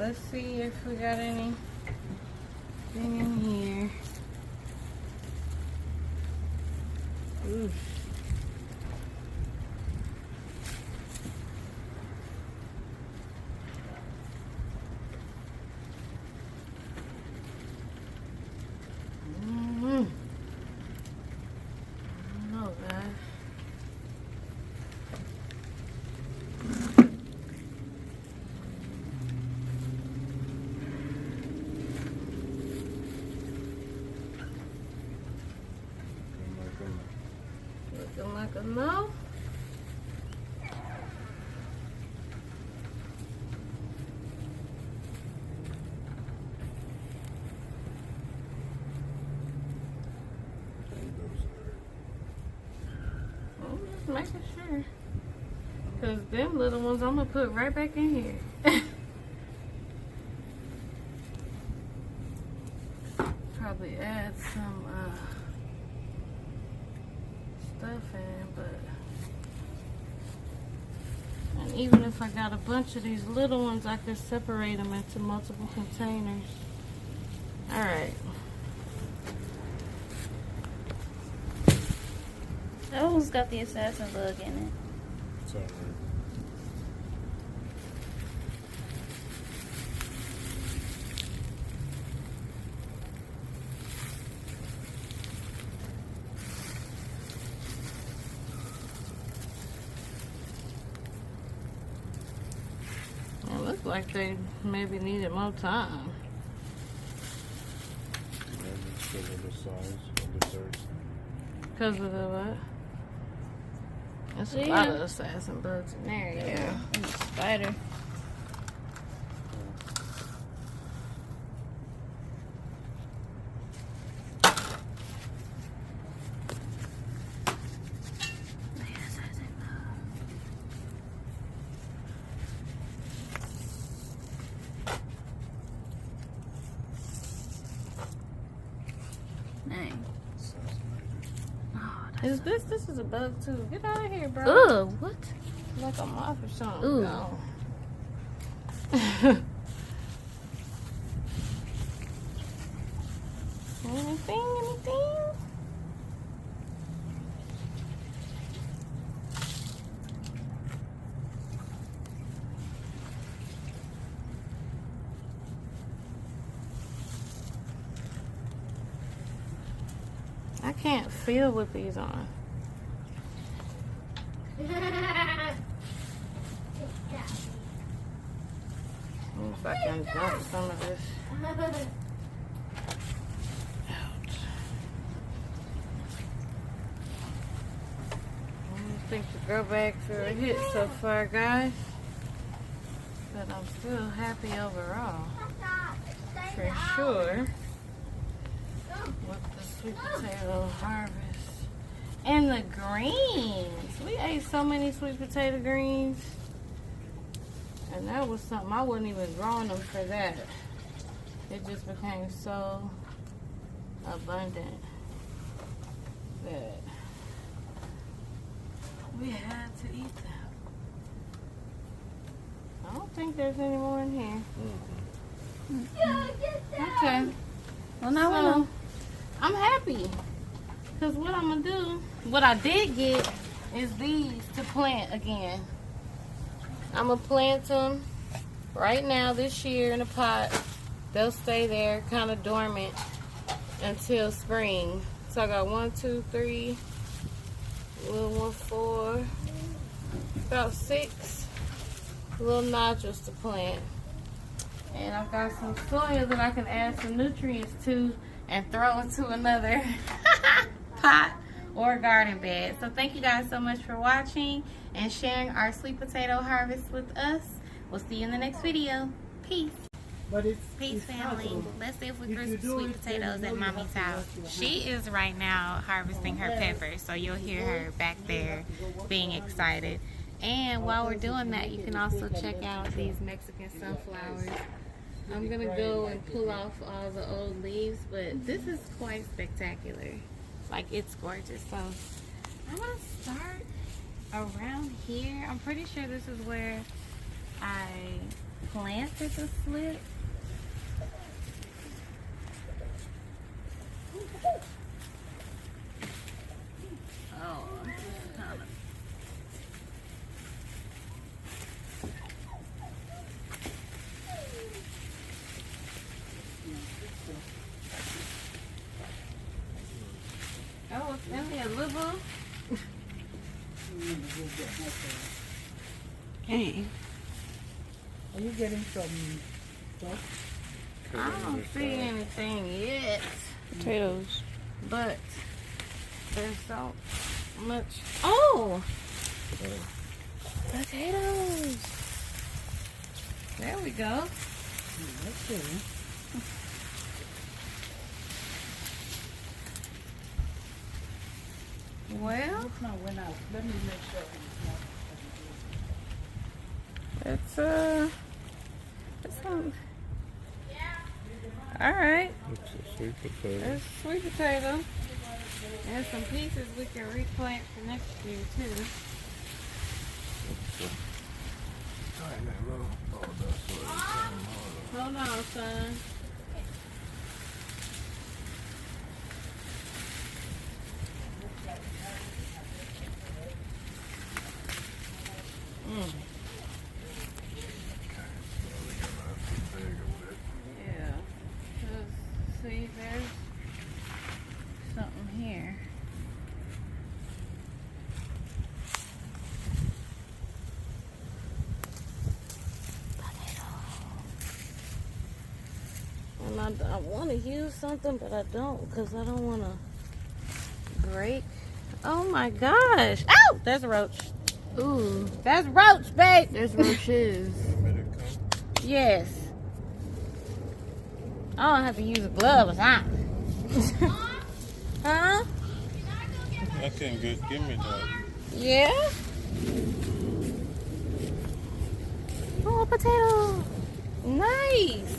let's see if we got anything in here. Oof. Looking like a no. I'm just making sure. Because them little ones I'm going to put right back in here. Probably add some stuff in, but and even if I got a bunch of these little ones, I could separate them into multiple containers. All right. Those got the assassin bug in it. It's all right. It looks like they maybe needed more time. Because of the size of the third. Because of the what? There's a Yeah. lot of assassin bugs in there, yeah. And the spider. Dang. Is this is a bug too. Get out of here, bro. Ugh, what? Like a moth or something. Ooh. No. anything? I can't feel with these on. If I can dump some of this out. I don't think the grow bags are a hit so far, guys. But I'm still happy overall. For sure. With the sweet potato harvest. And the greens. We ate so many sweet potato greens. And that was something, I wasn't even growing them for that. It just became so abundant that we had to eat them. I don't think there's any more in here. Okay. Well, now we So, know. I'm happy. Because what I'm going to do, what I did get is these to plant again. I'm going to plant them right now this year in a pot. They'll stay there kind of dormant until spring. So I got 1, 2, 3, little 1, 4, about 6 little nodules to plant. And I've got some soil that I can add some nutrients to and throw into another pot or garden bed. So thank you guys so much for watching and sharing our sweet potato harvest with us. We'll see you in the next video. Peace. Peace, family. Let's see if we grew some sweet potatoes at Mommy's house. She is right now harvesting her peppers, so you'll hear her back there being excited. And while we're doing that, you can also check out these Mexican sunflowers. I'm gonna go and pull off all the old leaves, but this is quite spectacular. Like, it's gorgeous. So I'm gonna start around here. I'm pretty sure this is where I planted the slip. Oh, I'm just kind of. Oh, it's only a little. Dang. Are you getting some stuff? I don't see anything yet, Potatoes. but there's so much. Oh, potatoes. There we go. That's good. Well, It's not went out. Let me make sure it's it's some. All right, It's a sweet potato. there's sweet potato and some pieces we can replant for next year too. Hold on, son. Yeah. 'Cause, see, there's something here. And I want to use something, but I don't, because I don't want to break. Oh my gosh. Ow! There's a roach. Ooh. That's roach, babe. There's roaches. Yes. I don't have to use gloves, huh? Huh? I can give me that. Yeah? Oh, potato. Nice.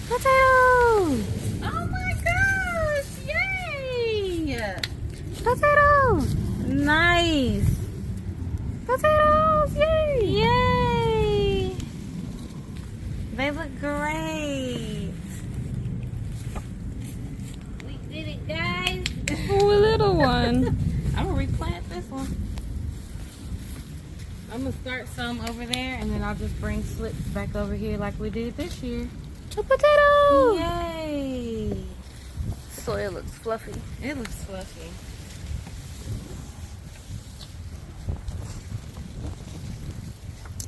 Potato. Oh my gosh. Yay. Potato. Nice. Potatoes. Yay. Yay. They look great. We did it, guys. Oh, a little one. I'm gonna replant this one. I'm gonna start some over there, and then I'll just bring slips back over here like we did this year. A potato. Yay! Soil looks fluffy. It looks fluffy.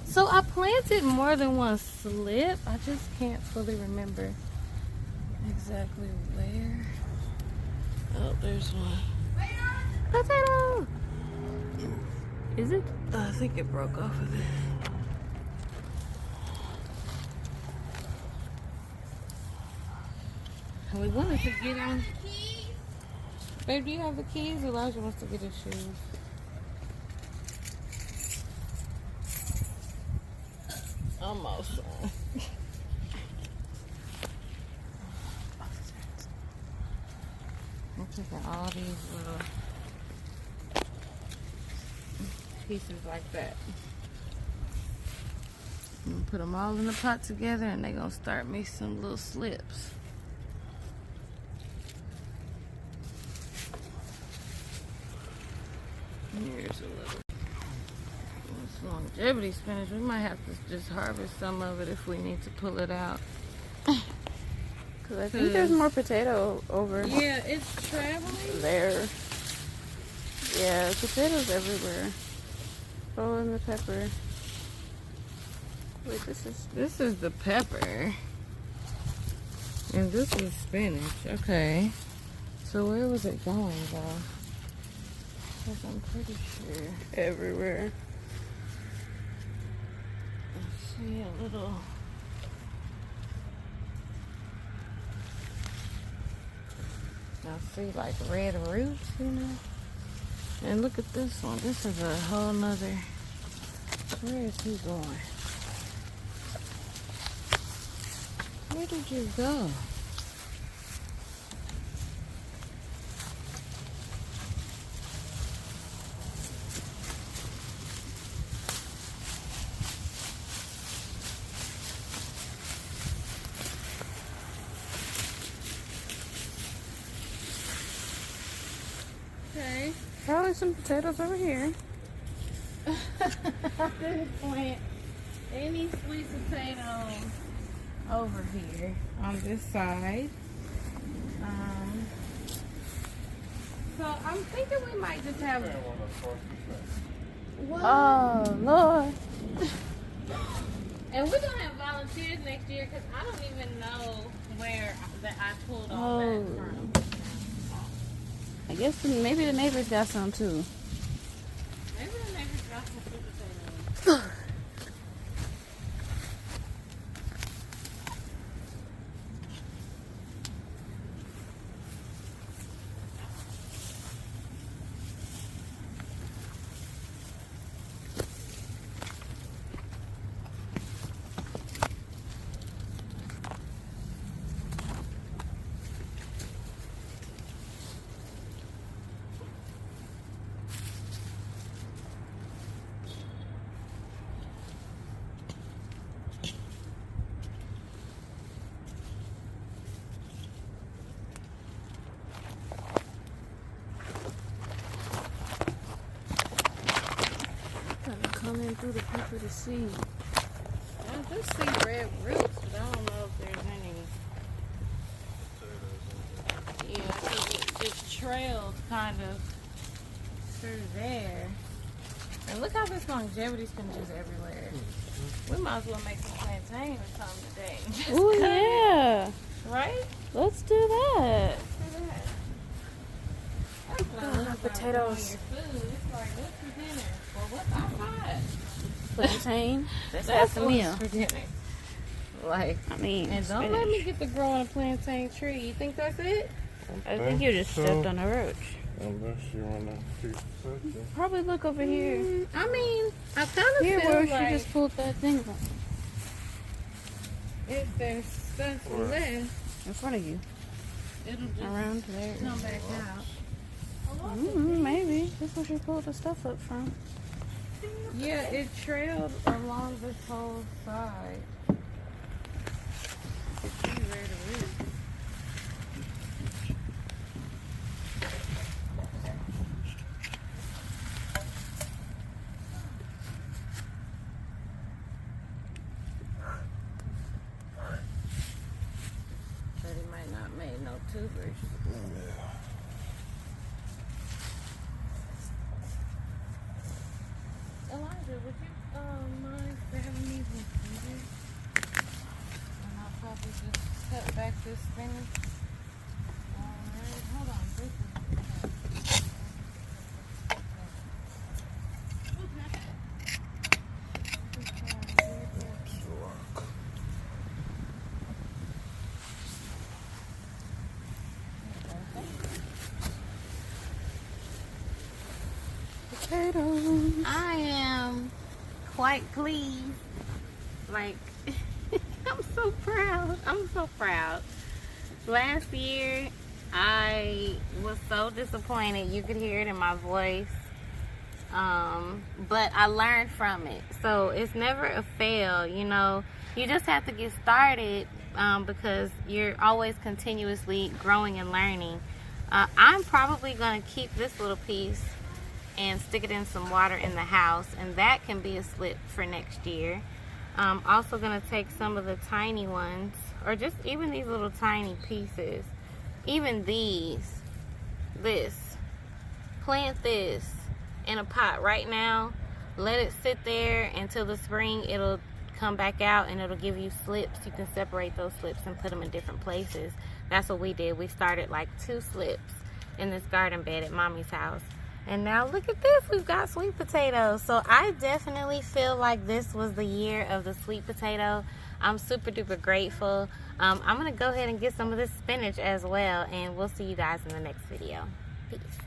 So I planted more than one slip. I just can't fully remember exactly where. Oh, there's one. Potato! Is it? I think it broke off of it. We wanted to get him. Babe, do you have the keys? Elijah wants to get his shoes. Almost. I'm taking all these little pieces like that. I'm gonna put them all in the pot together, and they're gonna start me some little slips. Here's a little. This longevity spinach. We might have to just harvest some of it if we need to pull it out. Because I think there's more potato over Yeah, it's traveling. there. Yeah, potatoes everywhere. Oh, and the pepper. Wait, This is the pepper. And this is spinach. Okay. So where was it going though? Because I'm pretty sure. everywhere. I see a little. I see like red roots, you know. And look at this one. This is a whole nother. Where is he going? Where did you go? There's some potatoes over here. I didn't plant any sweet potatoes over here on this side. So I'm thinking we might just have. What? Oh, Lord. And we're gonna have volunteers next year because I don't even know where that I pulled all that from. I guess maybe the neighbors got some too. Maybe the neighbors got some sweet potatoes. Gotta come in through the people to see. I just see red roots, but I don't know if there's any. Yeah, because it trailed kind of through there. And look how this longevity spinach is everywhere. We might as well make some plantain or something today. Just Oh cut it, yeah. right? Let's do that. Look at that. That's what I love about Potatoes. growing your food. It's like, what's for dinner? Well, what's outside? Plantain. That's half That's the what's meal. for dinner. Like, I mean, and don't let me get to grow on a plantain tree. You think that's it? I think you just stepped on a roach. Unless you want to keep searching. Probably look over here. I mean, I kind of Here feel where like she just pulled that thing from. if there's stuff Where? left, In front of you. it'll just Around there. come back out. Maybe. That's where she pulled the stuff up from. Yeah, it trailed along this whole side. See where the root. But it might not make no tubers. Elijah, would you mind grabbing me some scissors? And I'll probably just cut back this spinach. Alright, hold on. This is Potatoes. I am quite pleased. Like, I'm so proud. I'm so proud. Last year, I was so disappointed. You could hear it in my voice. But I learned from it. So it's never a fail, you know. You just have to get started because you're always continuously growing and learning. I'm probably going to keep this little piece and stick it in some water in the house, and that can be a slip for next year. I'm also going to take some of the tiny ones, or just even these little tiny pieces, even these, plant this in a pot right now, let it sit there until the spring. It'll come back out and it'll give you slips. You can separate those slips and put them in different places. That's what we did. We started like 2 slips in this garden bed at Mommy's house. And now look at this, we've got sweet potatoes. So I definitely feel like this was the year of the sweet potato. I'm super duper grateful. I'm gonna go ahead and get some of this spinach as well, and we'll see you guys in the next video. Peace.